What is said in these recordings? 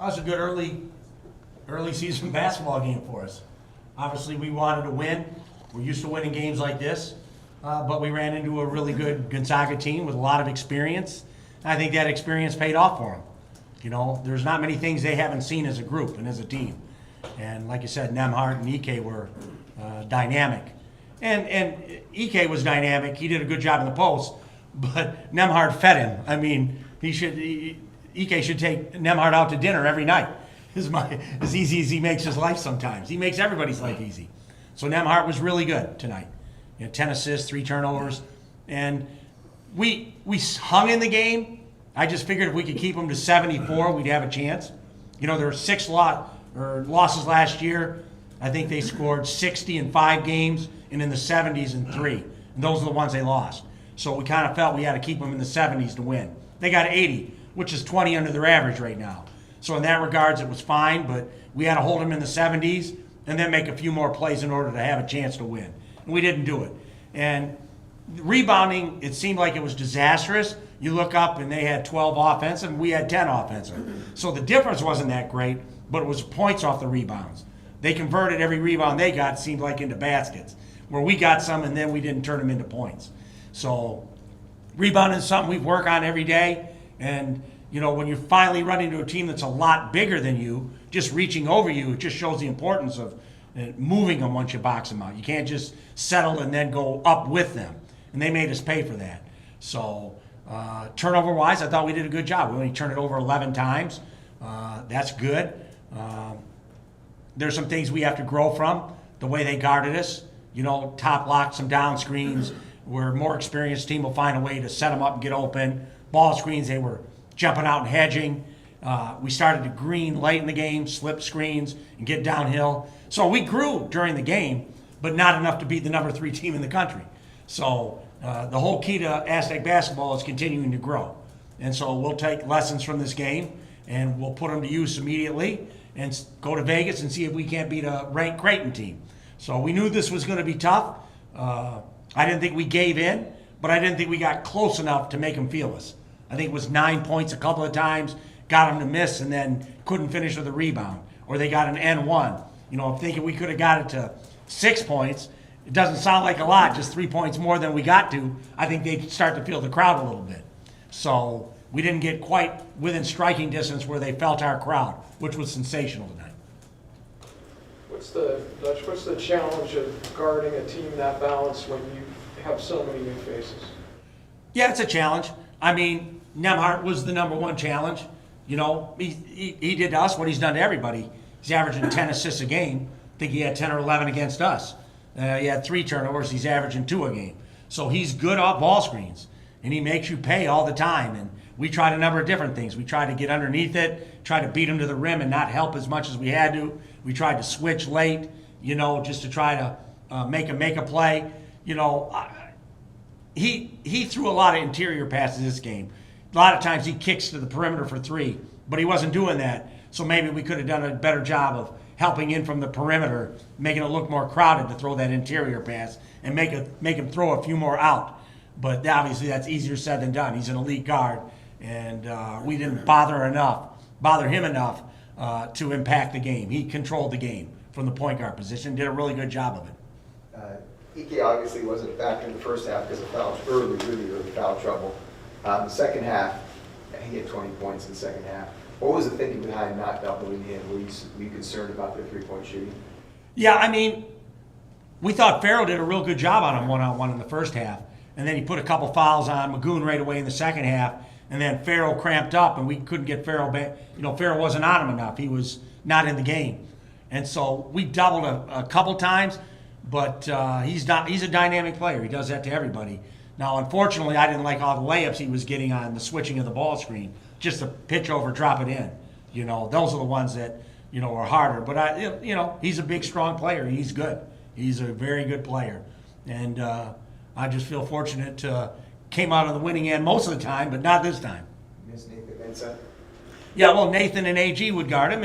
That was a good early season basketball game for us. Obviously, we wanted to win. We're used to winning games like this, but we ran into a really good Gonzaga team with a lot of experience. I think that experience paid off for them. You know, there's not many things they haven't seen as a group and as a team. And like you said, Nemhart and Ike were dynamic. And Ike was dynamic. He did a good job in the post, but Nemhart fed him. I mean, Ike should take Nemhart out to dinner every night. As easy as he makes his life sometimes. He makes everybody's life easy. So Nemhart was really good tonight. 10 assists, 3 turnovers. And we hung in the game. I just figured if we could keep them to 74, we'd have a chance. You know, there were 6 losses last year. I think they scored 60 in 5 games and in the 70s in 3. And those are the ones they lost. So we kind of felt we had to keep them in the 70s to win. They got 80, which is 20 under their average right now. So in that regards, it was fine, but we had to hold them in the 70s and then make a few more plays in order to have a chance to win. And we didn't do it. And rebounding, it seemed like it was disastrous. You look up and they had 12 offensive and we had 10 offensive. So the difference wasn't that great, but it was points off the rebounds. They converted every rebound they got, seemed like, into baskets, where we got some and then we didn't turn them into points. So rebounding is something we work on every day. And, you know, when you finally run into a team that's a lot bigger than you, just reaching over you, it just shows the importance of moving them once you box them out. You can't just settle and then go up with them. And they made us pay for that. So turnover-wise, I thought we did a good job. We only turned it over 11 times. That's good. There's some things we have to grow from. The way they guarded us, you know, top lock, some down screens. We're a more experienced team will find a way to set them up and get open. Ball screens, they were jumping out and hedging. We started to green late in the game, slip screens, and get downhill. So we grew during the game, but not enough to beat the number 3 team in the country. So the whole key to Aztec basketball is continuing to grow. And so we'll take lessons from this game, and we'll put them to use immediately and go to Vegas and see if we can't beat a ranked Creighton team. So we knew this was going to be tough. I didn't think we gave in, but I didn't think we got close enough to make them feel us. I think it was 9 points a couple of times, got them to miss, and then couldn't finish with a rebound. Or they got an N1. You know, I'm thinking we could have got it to 6 points. It doesn't sound like a lot, just 3 points more than we got to. I think they'd start to feel the crowd a little bit. So we didn't get quite within striking distance where they felt our crowd, which was sensational tonight. What's the challenge of guarding a team that balanced when you have so many new faces? Yeah, it's a challenge. I mean, Nemhart was the number 1 challenge. You know, he did to us what he's done to everybody. He's averaging 10 assists a game. I think he had 10 or 11 against us. He had 3 turnovers. He's averaging 2 a game. So he's good off ball screens, and he makes you pay all the time. And we tried a number of different things. We tried to get underneath it, tried to beat him to the rim and not help as much as we had to. We tried to switch late, you know, just to try to make a play. You know, he threw a lot of interior passes this game. A lot of times he kicks to the perimeter for 3, but he wasn't doing that. So maybe we could have done a better job of helping in from the perimeter, making it look more crowded to throw that interior pass and make him throw a few more out. But obviously that's easier said than done. He's an elite guard, and we didn't bother him enough to impact the game. He controlled the game from the point guard position, did a really good job of it. Ike obviously wasn't a factor in the first half because of fouls, really early foul trouble. The second half, he had 20 points in the second half. What was the thinking behind not doubling him? Were you concerned about their 3-point shooting? Yeah, I mean, we thought Farrell did a real good job on him one-on-one in the first half, and then he put a couple fouls on Magoon right away in the second half, and then Farrell cramped up, and we couldn't get Farrell back. You know, Farrell wasn't on him enough. He was not in the game. And so we doubled a couple times, but he's a dynamic player. He does that to everybody. Now, unfortunately, I didn't like all the layups he was getting on the switching of the ball screen. Just a pitch over, drop it in. You know, those are the ones that, you know, are harder. But, you know, he's a big, strong player. He's good. He's a very good player. And I just feel fortunate to came out on the winning end most of the time, but not this time. Miss Nathan Mensah? Yeah, well, Nathan and AG would guard him,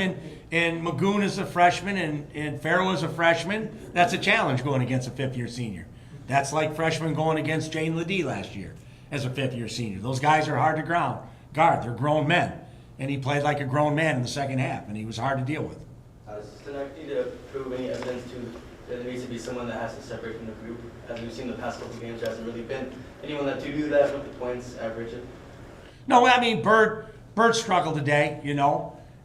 and Magoon is a freshman, and Farrell is a freshman. That's a challenge going against a fifth-year senior. That's like freshmen going against Jane Ledee last year as a fifth-year senior. Those guys are hard to guard. They're grown men. and he played like a grown man in the second half, and he was hard to deal with. Does tonight need to prove any evidence that there needs to be someone that has to separate from the group? As we've seen the past couple of games, there hasn't really been anyone that to do that with the points average. No, I mean, Bird struggled today,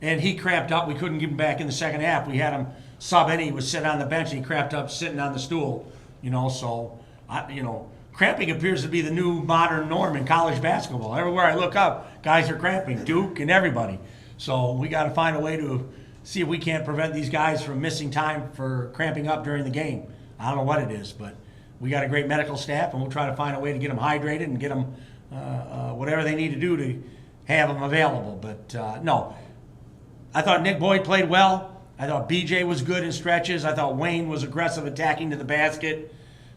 and he cramped up. We couldn't get him back in the second half. We had him sub in. He was sitting on the bench, and he cramped up sitting on the stool, so, cramping appears to be the new modern norm in college basketball. Everywhere I look up, guys are cramping, Duke and everybody. So we got to find a way to see if we can't prevent these guys from missing time for cramping up during the game. I don't know what it is, but we got a great medical staff, and we'll try to find a way to get them hydrated and get them whatever they need to do to have them available. But no, I thought Nick Boyd played well. I thought BJ was good in stretches. I thought Wayne was aggressive attacking to the basket.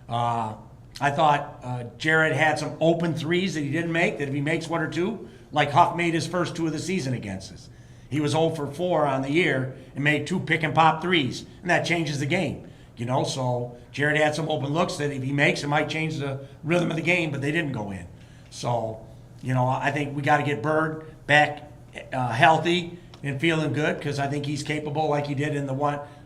I thought Jared had some open threes that he didn't make, that if he makes one or two, like Huff made his first two of the season against us. He was 0 for 4 on the year and made 2 pick and pop threes, and that changes the game. So Jared had some open looks that if he makes, it might change the rhythm of the game, but they didn't go in. So, I think we got to get Bird back healthy and feeling good, because I think he's capable, like he did in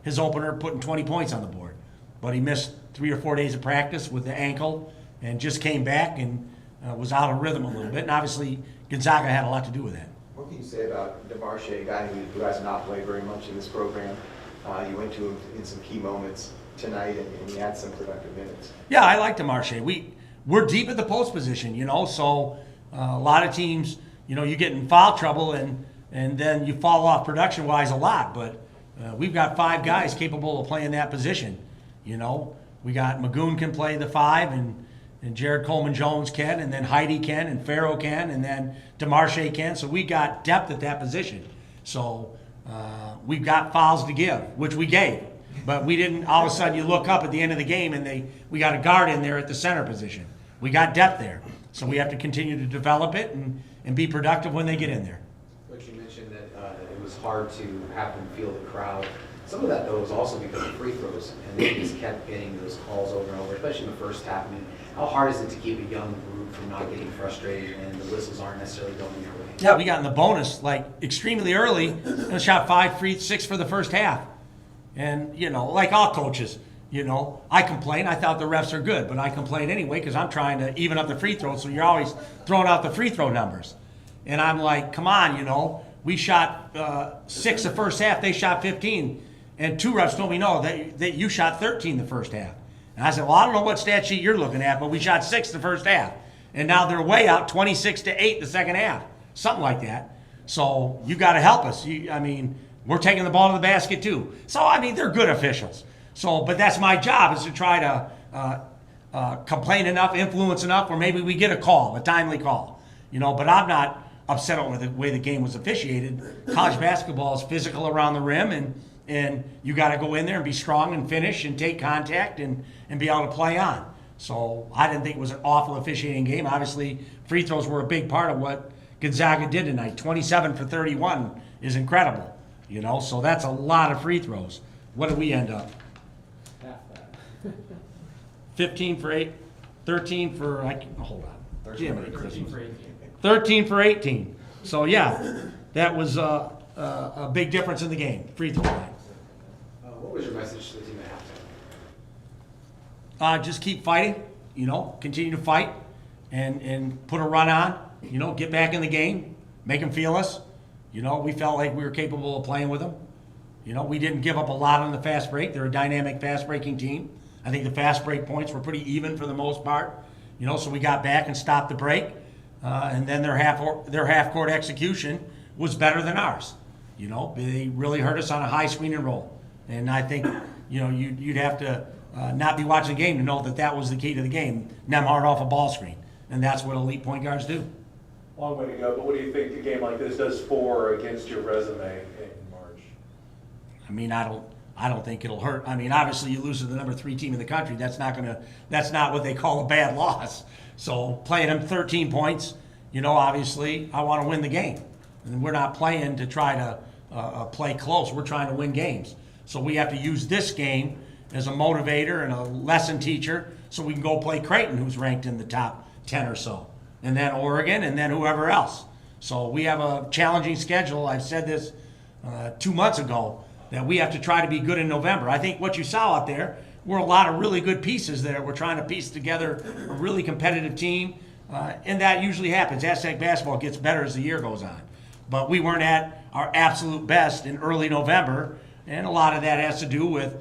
his opener, putting 20 points on the board. But he missed 3 or 4 days of practice with the ankle and just came back and was out of rhythm a little bit. And obviously, Gonzaga had a lot to do with that. What can you say about Demar, a guy who has not played very much in this program? You went to him in some key moments tonight, and he had some productive minutes. Yeah, I like Demar. We're deep at the post position, so a lot of teams, you get in foul trouble and then you fall off production-wise a lot. But we've got 5 guys capable of playing that position. We got Magoon can play the 5, and Jared Coleman-Jones can, and then Heidi can, and Farrow can, and then DeMarche can. So we got depth at that position. So we've got fouls to give, which we gave. But we didn't, all of a sudden you look up at the end of the game and we got a guard in there at the center position. We got depth there. So we have to continue to develop it and be productive when they get in there. But you mentioned that it was hard to have them feel the crowd. Some of that, though, was also because of free throws, and they just kept getting those calls over and over, especially in the first half. I mean, how hard is it to keep a young group from not getting frustrated and the whistles aren't necessarily going your way? Yeah, we got in the bonus extremely early and shot 6 for the first half. And, like all coaches, I complain. I thought the refs are good, but I complain anyway because I'm trying to even up the free throws, so you're always throwing out the free throw numbers. And I'm like, come on, we shot 6 the first half, they shot 15. And 2 refs told me, no, that you shot 13 the first half. And I said, well, I don't know what stat sheet you're looking at, but we shot 6 the first half. And now they're way out 26-8 the second half. Something like that. So you got to help us. We're taking the ball to the basket too. So, they're good officials. So, but that's my job, is to try to complain enough, influence enough, where maybe we get a call, a timely call. But I'm not upset with the way the game was officiated. College basketball is physical around the rim, and you got to go in there and be strong and finish and take contact and be able to play on. So I didn't think it was an awful officiating game. Obviously, free throws were a big part of what Gonzaga did tonight. 27 for 31 is incredible, so that's a lot of free throws. What did we end up? Half that. 15 for 8, 13 for, hold on. 13 for 18. 13 for 18. So yeah, that was a big difference in the game, free throw line. What was your message to the team at halftime? Just keep fighting, continue to fight and put a run on, get back in the game, make them feel us. We felt like we were capable of playing with them. We didn't give up a lot on the fast break. They're a dynamic fast breaking team. I think the fast break points were pretty even for the most part. So we got back and stopped the break. And then their half court execution was better than ours. They really hurt us on a high screen and roll. And I think, you'd have to not be watching the game to know that was the key to the game. Nemhard off a ball screen. And that's what elite point guards do. Long way to go, but what do you think a game like this does for or against your resume in March? I don't think it'll hurt. Obviously you lose to the number 3 team in the country. That's not what they call a bad loss. So playing them 13 points, obviously I want to win the game. And we're not playing to try to play close. We're trying to win games. So we have to use this game as a motivator and a lesson teacher so we can go play Creighton, who's ranked in the top 10 or so. And then Oregon, and then whoever else. So we have a challenging schedule. I've said this 2 months ago, that we have to try to be good in November. I think what you saw out there were a lot of really good pieces there. We're trying to piece together a really competitive team, and that usually happens. Aztec basketball gets better as the year goes on. But we weren't at our absolute best in early November, and a lot of that has to do with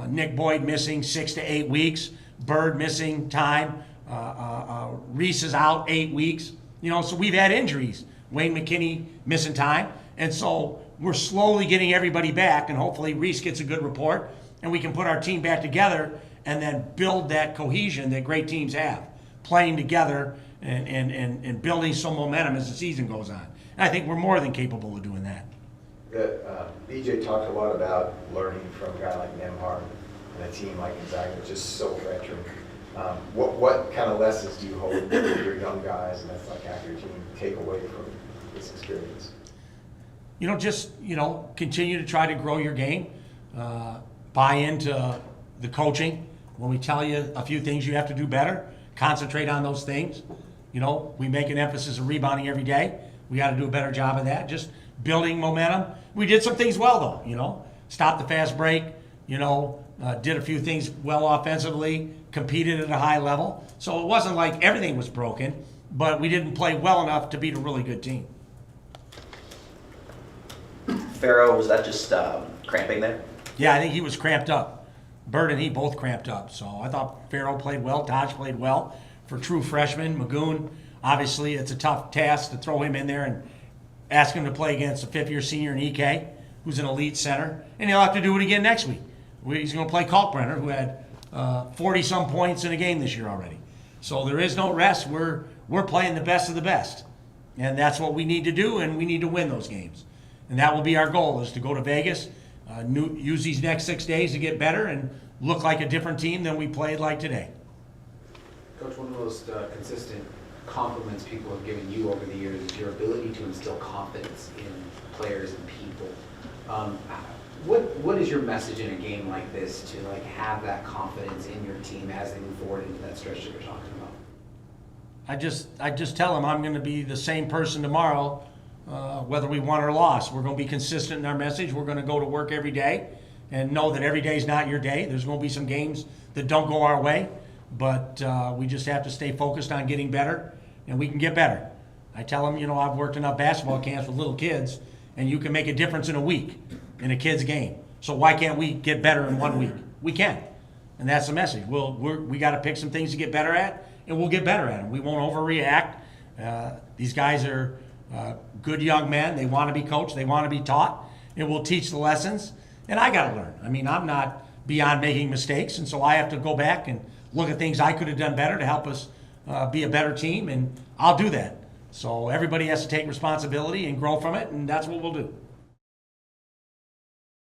Nick Boyd missing 6 to 8 weeks, Bird missing time, Reese is out 8 weeks. So we've had injuries. Wayne McKinney missing time, and so we're slowly getting everybody back, and hopefully Reese gets a good report, and we can put our team back together and then build that cohesion that great teams have, playing together and building some momentum as the season goes on. And I think we're more than capable of doing that. BJ talked a lot about learning from a guy like Demar and a team like Gonzaga, which is so veteran. What kind of lessons do you hope your young guys, and that's like half your team, take away from this experience? Continue to try to grow your game, buy into the coaching. When we tell you a few things you have to do better, concentrate on those things. We make an emphasis of rebounding every day. We got to do a better job of that, just building momentum. We did some things well, though, stopped the fast break, did a few things well offensively, competed at a high level. So it wasn't like everything was broken, but we didn't play well enough to beat a really good team. Farrow, was that just cramping there? Yeah, I think he was cramped up. Bird and he both cramped up. So I thought Farrow played well. Taj played well for true freshman. Magoon, obviously, it's a tough task to throw him in there and ask him to play against a fifth-year senior in EK, who's an elite center. And he'll have to do it again next week. He's going to play Kalkbrenner, who had 40-some points in a game this year already. So there is no rest. We're playing the best of the best. And that's what we need to do, and we need to win those games. And that will be our goal, is to go to Vegas, use these next 6 days to get better and look like a different team than we played like today. Coach, one of the most consistent compliments people have given you over the years is your ability to instill confidence in players and people. What is your message in a game like this to have that confidence in your team as they move forward into that stretch that you're talking about? I just tell them I'm going to be the same person tomorrow, whether we won or lost. We're going to be consistent in our message. We're going to go to work every day and know that every day is not your day. There's going to be some games that don't go our way, but we just have to stay focused on getting better, and we can get better. I tell them, I've worked enough basketball camps with little kids, and you can make a difference in a week in a kid's game. So why can't we get better in 1 week? We can, and that's the message. We got to pick some things to get better at, and we'll get better at them. We won't overreact. These guys are good young men. They want to be coached. They want to be taught, and we'll teach the lessons. And I got to learn. I'm not beyond making mistakes, and so I have to go back and look at things I could have done better to help us be a better team, and I'll do that. So everybody has to take responsibility and grow from it, and that's what we'll do.